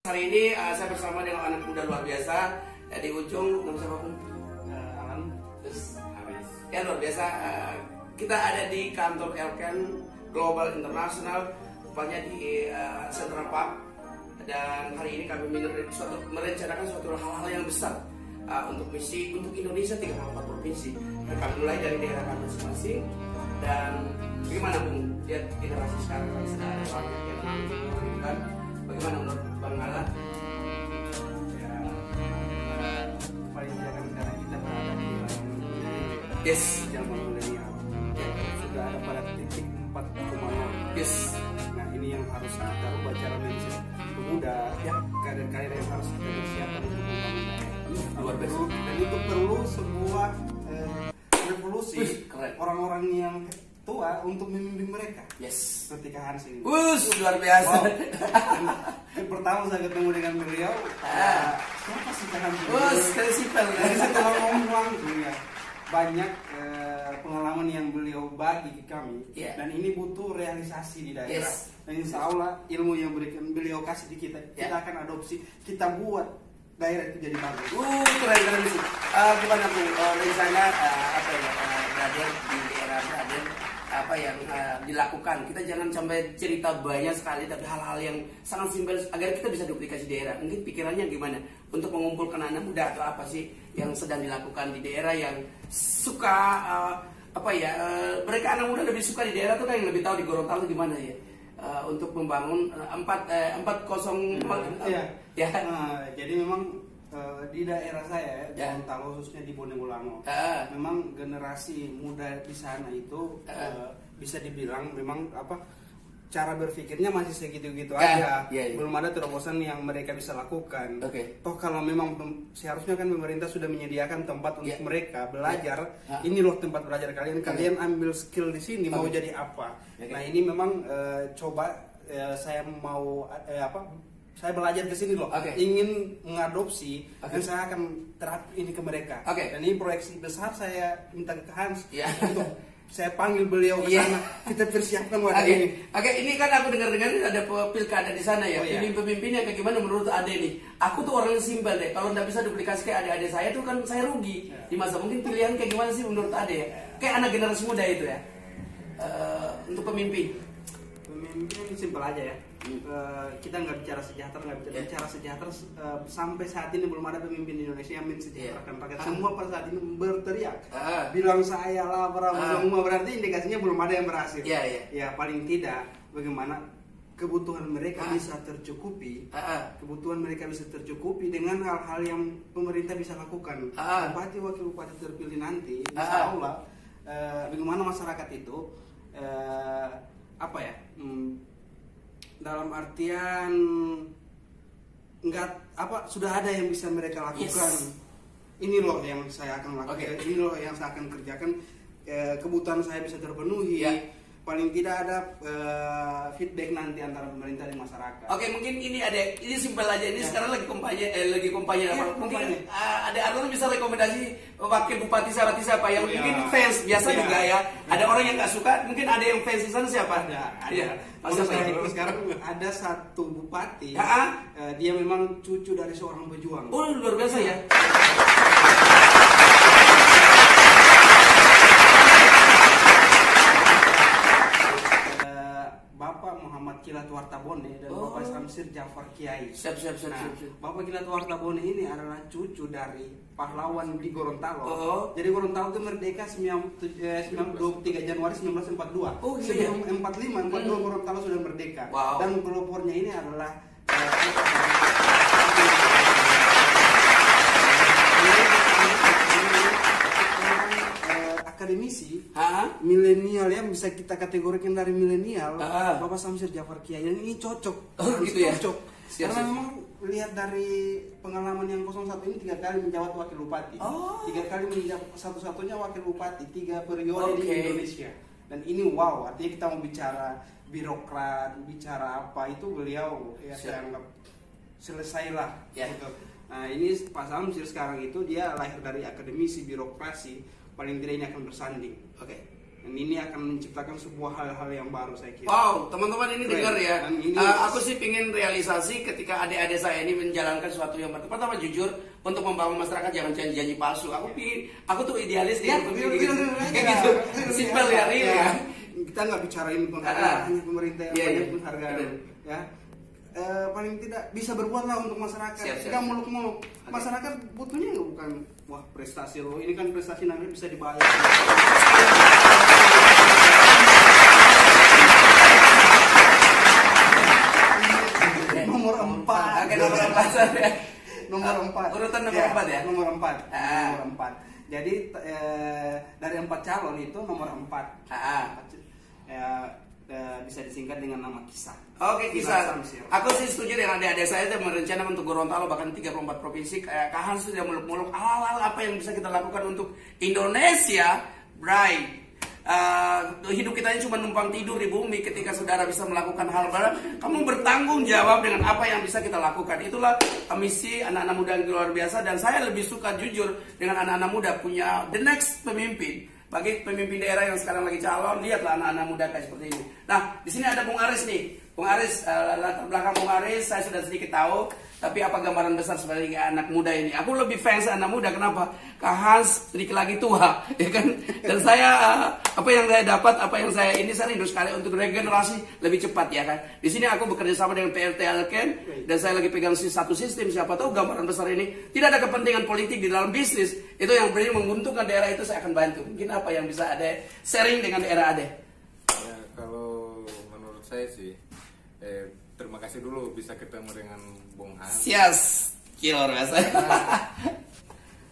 Hari ini saya bersama dengan anak muda luar biasa. Di ujung nama siapa Bung? Alan. Terus Aris. Ya luar biasa. Kita ada di kantor Elken Global International, tepatnya di Central Park. Dan hari ini kami merencanakan suatu hal-hal yang besar untuk misi untuk Indonesia 34 provinsi. Dan kami mulai dari daerah kami masing-masing. Dan bagaimana Bung lihat generasi sekarang sudah ada banyak yang menang, bagaimana menurut Bang Alan? Ya, paling tidak kan karena kita berada di zaman milenial, sudah ada pada titik 4,0. Yes. Nah ini yang harus kita ubah cara mindset pemuda, ya kader-kader yang harus kita persiapkan untuk membangun daerah. Luar biasa. Dan itu perlu sebuah revolusi. Keren. Orang-orang yang tua untuk memimpin mereka. Yes. Seperti Kak Hans ini. Luar biasa. Wow. Pertama saya ketemu dengan beliau, siapa sih Kak Hans? Sekali simpel. Jadi setelah ngomong ya, banyak pengalaman yang beliau bagi ke kami, dan ini butuh realisasi di daerah. Yes. Dan insya Allah ilmu yang beliau kasih di kita, kita akan adopsi, kita buat daerah itu jadi bagus. Keren sih. Gimana Bu? Rencana apa ya? Berada di daerah berada apa yang dilakukan? Kita jangan sampai cerita banyak sekali, tapi hal-hal yang sangat simpel agar kita bisa duplikasi daerah. Mungkin pikirannya gimana untuk mengumpulkan anak muda atau apa sih yang sedang dilakukan di daerah yang suka mereka anak muda lebih suka di daerah tuh kan yang lebih tahu di Gorontalo gimana ya. Untuk membangun 404. Ya. Jadi memang di daerah saya, Gorontalo khususnya di Bonegolango, memang generasi muda di sana itu bisa dibilang memang cara berpikirnya masih segitu-gitu aja. Belum ada terobosan yang mereka bisa lakukan. Toh kalau memang seharusnya kan pemerintah sudah menyediakan tempat untuk mereka belajar. Ini loh tempat belajar kalian ambil skill di sini mau jadi apa. Nah ini memang coba saya mau saya belajar ke sini loh, ingin mengadopsi dan saya akan terapin ini ke mereka. Dan ini proyeksi besar saya minta ke Hans untuk saya panggil beliau ke sana. Kita persiapkan wadah ini. Ini kan aku dengar-dengar ada pilkada di sana ya. Ini pemimpinnya kayak gimana menurut Ade nih? Aku tuh orang yang simpel deh. Kalau nggak bisa duplikasi kayak adik-adik saya tuh kan saya rugi. Di masa mungkin pilihan kayak gimana sih menurut Ade ya? Kayak anak generasi muda itu ya. Untuk pemimpin. Pemimpin simpel aja ya. Kita nggak bicara sejahtera, bicara sejahtera. Sampai saat ini belum ada pemimpin di Indonesia yang mensejahterakan rakyat. Semua pada saat ini berteriak, bilang saya lah semua, berarti indikasinya belum ada yang berhasil. Ya paling tidak bagaimana kebutuhan mereka bisa tercukupi, dengan hal-hal yang pemerintah bisa lakukan. Bupati wakil bupati terpilih nanti, insya Allah bagaimana masyarakat itu dalam artian sudah ada yang bisa mereka lakukan. Ini loh yang saya akan lakukan, ini loh yang saya akan kerjakan, kebutuhan saya bisa terpenuhi. Paling tidak ada feedback nanti antara pemerintah dan masyarakat. Mungkin ini simpel aja. Ini sekarang lagi kampanye. Mungkin ada Arnold bisa rekomendasi wakil bupati siapa yang mungkin fans biasa juga ya. Ada orang yang nggak suka, mungkin ada yang fans di sana siapa? Sekarang ada satu bupati, dia memang cucu dari seorang pejuang. Luar biasa ya. Bapak Muhammad Kilat Wartabone dan Bapak Samsir Jafar Kiai. Siap. Bapak Kilat Wartabone ini adalah cucu dari pahlawan di Gorontalo. Jadi Gorontalo itu merdeka 23 Januari 1942. Sebelum 45, Gorontalo sudah merdeka. Dan pelopornya ini adalah akademisi milenial yang bisa kita kategorikan dari milenial. Bapak Samsir Jafar Kiai, dan ini cocok. Cocok. Karena memang lihat dari pengalaman yang 01 ini 3 kali menjabat wakil bupati. 3 kali menjabat, satu-satunya wakil bupati 3 periode di Indonesia. Dan ini artinya kita mau bicara birokrat, bicara apa, itu beliau saya anggap selesailah gitu. Nah ini Pak Samsir sekarang itu dia lahir dari akademisi birokrasi, paling tidak ini akan bersanding. Dan ini akan menciptakan sebuah hal-hal yang baru saya kira. Wow, teman-teman ini dengar ya. Aku sih pingin realisasi ketika adik-adik saya ini menjalankan sesuatu yang pertama jujur untuk membangun masyarakat, jangan janji-janji palsu. Aku tuh idealis dia. Kayak gitu. Simpel ya, real ya. Kita nggak bicarain penghargaan hanya pemerintah yang banyak penghargaan ya. Paling tidak bisa berbuatlah untuk masyarakat. Tidak muluk-muluk. Masyarakat butuhnya bukan wah prestasi loh. Ini kan prestasi nanti bisa dibayar. Nomor 4. Oke, nomor 4 saja. Nomor 4. Urutan nomor 4 ya? Nomor 4. Nomor 4. Jadi dari 4 calon itu nomor 4. Bisa disingkat dengan nama Kisah. Oke, Kisah. Aku sih setuju dengan adik-adik saya itu merencanakan untuk Gorontalo bahkan 34 provinsi. Kahan sudah muluk-muluk hal-hal apa yang bisa kita lakukan untuk Indonesia, Bray. Hidup kita ini cuma numpang tidur di bumi. Ketika saudara bisa melakukan hal baru, kamu bertanggung jawab dengan apa yang bisa kita lakukan. Itulah misi anak-anak muda yang luar biasa. Dan saya lebih suka jujur dengan anak-anak muda punya the next pemimpin. Bagi pemimpin daerah yang sekarang lagi calon, lihatlah anak-anak muda kayak seperti ini. Nah, di sini ada Bung Aris nih. Bung Aris, latar belakang Bung Aris saya sudah sedikit tahu. Tapi apa gambaran besar sebagai anak muda ini? Aku lebih fans anak muda. Kenapa? Kak Hans sedikit lagi tua, ya kan? Dan saya apa yang saya dapat, apa yang saya ini saya rindu sekali untuk regenerasi lebih cepat, ya kan? Di sini aku bekerja sama dengan PLT Alken dan saya lagi pegang satu sistem. Siapa tahu gambaran besar ini tidak ada kepentingan politik di dalam bisnis. Itu yang benar menguntungkan daerah itu saya akan bantu. Mungkin apa yang bisa ada sharing dengan daerah ada? Ya, kalau menurut saya sih. Terima kasih dulu bisa ketemu dengan Bung Hans. Yes, killer rasanya.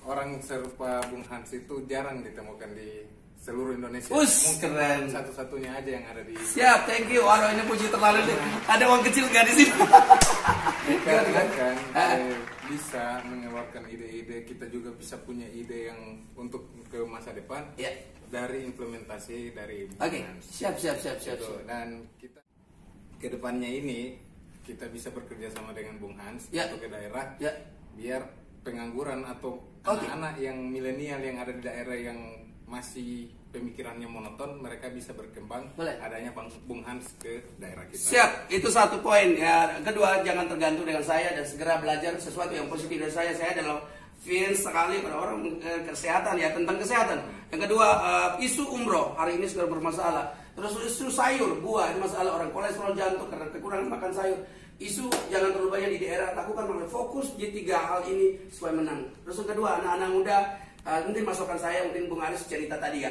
Orang serupa Bung Hans itu jarang ditemukan di seluruh Indonesia. Keren. Satu-satunya aja yang ada di. Siap, thank you. Waduh, ini puji terlalu nih. Ada uang kecil gak di sini? Karena kan bisa mengeluarkan ide-ide, kita juga bisa punya ide yang untuk ke masa depan. Yeah. Dari implementasi dari Bung Hans. Siap. Dan kita kedepannya ini kita bisa bekerja sama dengan Bung Hans untuk ke daerah biar pengangguran atau anak-anak yang milenial yang ada di daerah yang masih pemikirannya monoton, mereka bisa berkembang adanya Bung Hans ke daerah kita. Siap, itu satu poin ya. Kedua, jangan tergantung dengan saya dan segera belajar sesuatu yang positif dari saya. Saya adalah fans sekali pada orang kesehatan ya, tentang kesehatan. Yang kedua, isu umroh hari ini sudah bermasalah. Terus isu sayur, buah, ini masalah orang kolesterol jantung karena kekurangan makan sayur. Isu jangan terlalu banyak di daerah, lakukan fokus di 3 hal ini supaya menang. Terus yang kedua, anak-anak muda, mungkin masukan saya, mungkin Bung Aris cerita tadi ya.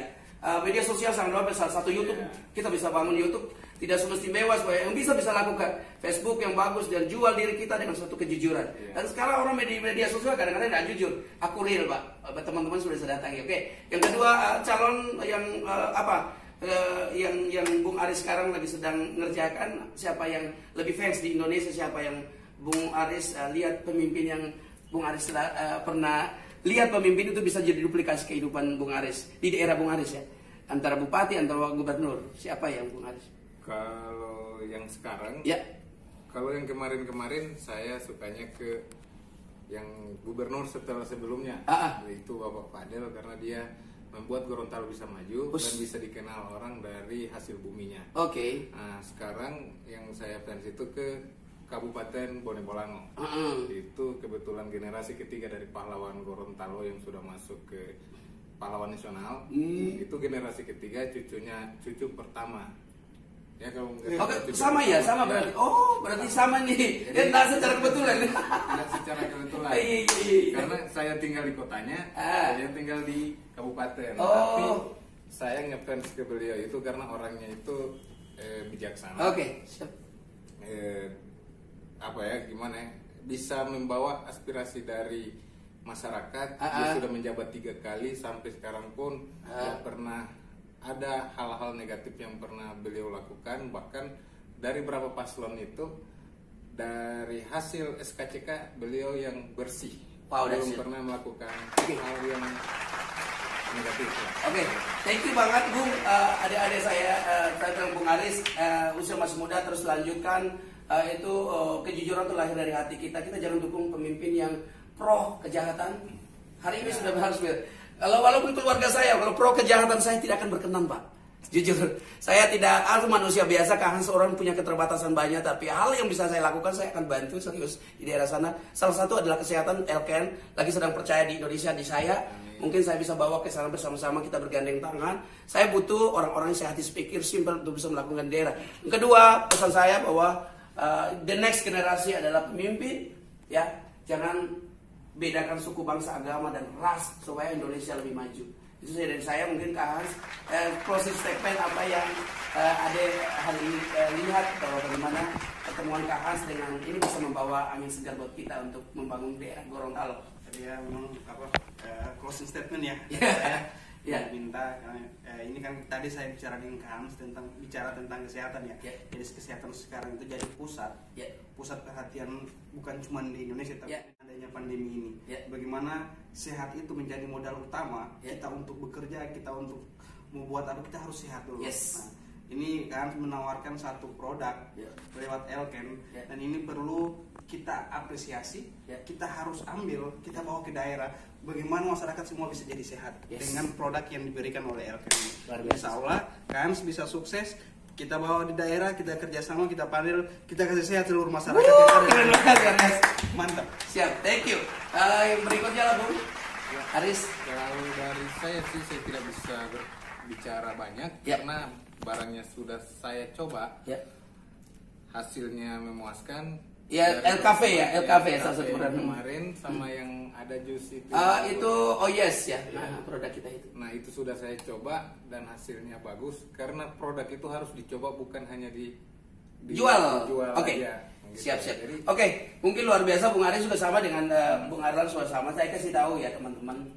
Media sosial sangat luar biasa. Satu YouTube, kita bisa bangun YouTube. Tidak semesti mewah, supaya yang bisa lakukan Facebook yang bagus dan jual diri kita dengan suatu kejujuran. Dan sekarang orang media sosial kadang-kadang tidak jujur. Aku real, Pak. Teman-teman sudah datangi. Oke. Yang kedua, calon yang yang Bung Aris sekarang lagi sedang ngerjakan, siapa yang lebih fans di Indonesia, siapa yang Bung Aris lihat pemimpin yang Bung Aris pernah lihat pemimpin itu bisa jadi duplikasi kehidupan Bung Aris di daerah Bung Aris ya, antara bupati, antara gubernur, siapa yang Bung Aris? Kalau yang sekarang kalau yang kemarin-kemarin saya sukanya ke yang gubernur setelah sebelumnya, itu Bapak Fadel, karena dia membuat Gorontalo bisa maju dan bisa dikenal orang dari hasil buminya. Nah, sekarang yang saya fans itu ke Kabupaten Bone Bolango. Itu kebetulan generasi ketiga dari pahlawan Gorontalo yang sudah masuk ke pahlawan nasional. Itu generasi ketiga, cucu pertama. Ya kalau sama ya, sama berarti. Oh, berarti sama nih. Ya tidak secara kebetulan. Tidak secara kebetulan. Karena saya tinggal di kotanya, dia tinggal di kabupaten. Tapi saya ngefans ke beliau itu karena orangnya itu bijaksana. Apa ya, gimana ya? Bisa membawa aspirasi dari masyarakat. Dia sudah menjabat 3 kali sampai sekarang pun tidak pernah ada hal-hal negatif yang pernah beliau lakukan. Bahkan dari beberapa paslon itu, dari hasil SKCK beliau yang bersih. Belum pernah melakukan hal yang negatif. Thank you banget Bung. Adik-adik saya bilang Bung Aris, usia masih muda, terus lanjutkan. Itu kejujuran itu lahir dari hati kita. Kita jangan dukung pemimpin yang pro kejahatan. Hari ini sudah harus walaupun keluarga saya, kalau pro kejahatan saya tidak akan berkenan, Pak. Jujur, saya tidak aku manusia biasa, karena seorang punya keterbatasan banyak, tapi hal yang bisa saya lakukan saya akan bantu serius di daerah sana. Salah satu adalah kesehatan. Elken lagi sedang percaya di Indonesia, di saya. Mungkin saya bisa bawa ke sana bersama-sama, kita bergandeng tangan. Saya butuh orang-orang yang sehat, pikir simpel untuk bisa melakukan daerah. Yang kedua, pesan saya bahwa the next generasi adalah pemimpin, ya. Jangan bedakan suku, bangsa, agama, dan ras supaya Indonesia lebih maju. Itu saja dari saya. Mungkin Kak Hans closing statement apa yang ada hari ini lihat bahwa bagaimana pertemuan Kak Hans dengan ini bisa membawa angin segar buat kita untuk membangun daerah Gorontalo. Jadi ya memang closing statement ya. Ya. Minta ini kan tadi saya bicara dengan Kak Hans bicara tentang kesehatan ya. Jadi kesehatan sekarang itu jadi pusat perhatian bukan cuma di Indonesia tapi adanya pandemi ini. Bagaimana sehat itu menjadi modal utama kita untuk bekerja, kita untuk membuat apa, kita harus sehat dulu. Nah, ini kan menawarkan satu produk lewat Elken dan ini perlu kita apresiasi, kita harus ambil, kita bawa ke daerah. Bagaimana masyarakat semua bisa jadi sehat dengan produk yang diberikan oleh Elken. Insya Allah kan bisa sukses. Kita bawa di daerah, kita kerjasama, kita panel, kita kasih sehat seluruh masyarakat. Keren banget. Mantap. Siap, thank you. Yang berikutnya lah Bung Aris. Kalau dari saya sih saya tidak bisa berbicara banyak karena barangnya sudah saya coba, hasilnya memuaskan. Ya, LKV salah satu produk kemarin sama yang ada jus itu. Itu yes ya. Produk kita itu. Nah, itu sudah saya coba dan hasilnya bagus karena produk itu harus dicoba bukan hanya jual. Oke. Aja. Siap. Oke, mungkin luar biasa Bung Aris juga sama dengan Bung Arlan juga sama. Saya kasih tahu ya teman-teman,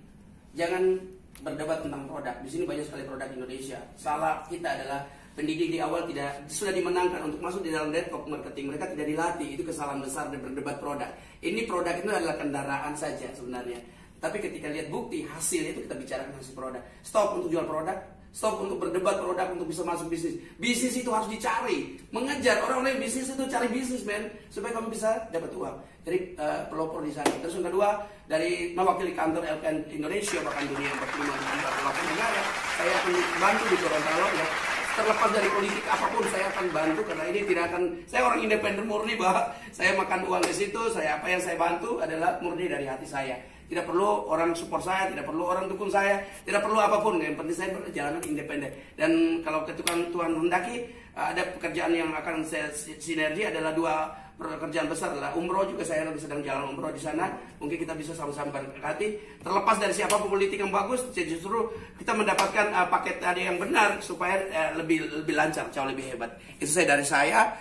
jangan berdebat tentang produk. Di sini banyak sekali produk Indonesia. Salah kita adalah pendidik di awal sudah dimenangkan untuk masuk di dalam network marketing, mereka tidak dilatih. Itu kesalahan besar dan berdebat produk. Ini produk itu adalah kendaraan saja sebenarnya. Tapi ketika lihat bukti hasilnya itu kita bicarakan hasil produk. Stop untuk jual produk, stop untuk berdebat produk untuk bisa masuk bisnis. Bisnis itu harus dicari, mengejar orang-orang yang bisnis itu cari bisnis supaya kamu bisa dapat uang. Jadi pelopor di sana. Terus yang kedua, dari mewakili kantor Elken Indonesia bahkan dunia 45 negara, saya akan bantu di Gorontalo ya. Terlepas dari politik apapun saya akan bantu karena ini tidak akan, saya orang independen murni bahwa saya makan uang di situ, apa yang saya bantu adalah murni dari hati saya. Tidak perlu orang support saya, tidak perlu orang dukung saya, tidak perlu apapun. Yang penting saya berjalan independen. Dan kalau ketukan Tuhan hendaki ada pekerjaan yang akan saya sinergi adalah dua pekerjaan besar adalah umroh, juga saya sedang jalan umroh di sana. Mungkin kita bisa sama-sama berkati. Terlepas dari siapapun politik yang bagus, justru kita mendapatkan paket tadi yang benar supaya lebih lancar, jauh lebih hebat. Itu saya dari saya.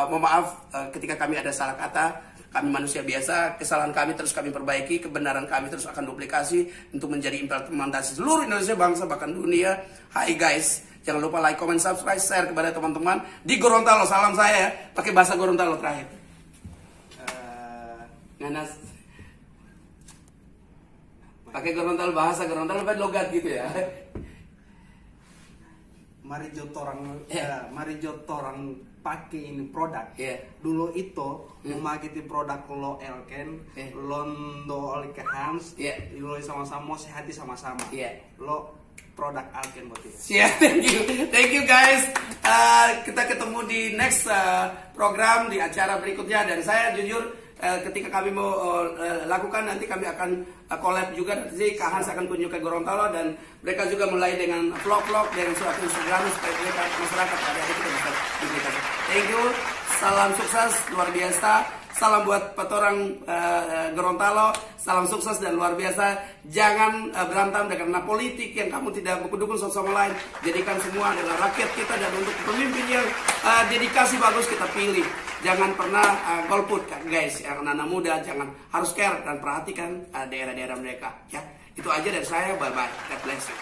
Mohon maaf ketika kami ada salah kata. Kami manusia biasa, kesalahan kami terus kami perbaiki, kebenaran kami terus akan duplikasi untuk menjadi implementasi seluruh Indonesia, bangsa, bahkan dunia. Hai guys, jangan lupa like, comment, subscribe, share kepada teman-teman di Gorontalo. Salam saya pakai bahasa Gorontalo terakhir. Nganas. Pakai Gorontalo, bahasa Gorontalo apa logat gitu ya. Mari jotorang pakai ini produk. Dulu itu memakiti produk lo Elken, Londo oleh Hans, lo sama-sama sehat sama-sama. Lo produk Elken buat itu. Siap, thank you guys. Kita ketemu di next program di acara berikutnya. Dan saya jujur ketika kami mau lakukan nanti kami akan collab juga. Nanti Kak Hans akan kunjung ke Gorontalo dan mereka juga mulai dengan vlog-vlog dan suatu Instagram supaya mereka masyarakat adik-adik kita bisa diberikan. Thank you, salam sukses luar biasa. Salam buat petorang Gorontalo, salam sukses dan luar biasa. Jangan berantem karena politik yang kamu tidak mendukung satu sama lain. Jadikan semua adalah rakyat kita dan untuk pemimpin yang dedikasi bagus kita pilih. Jangan pernah golput guys, yang anak-anak muda jangan, harus care dan perhatikan daerah-daerah mereka. Ya, itu aja dari saya. Bye bye. God bless you.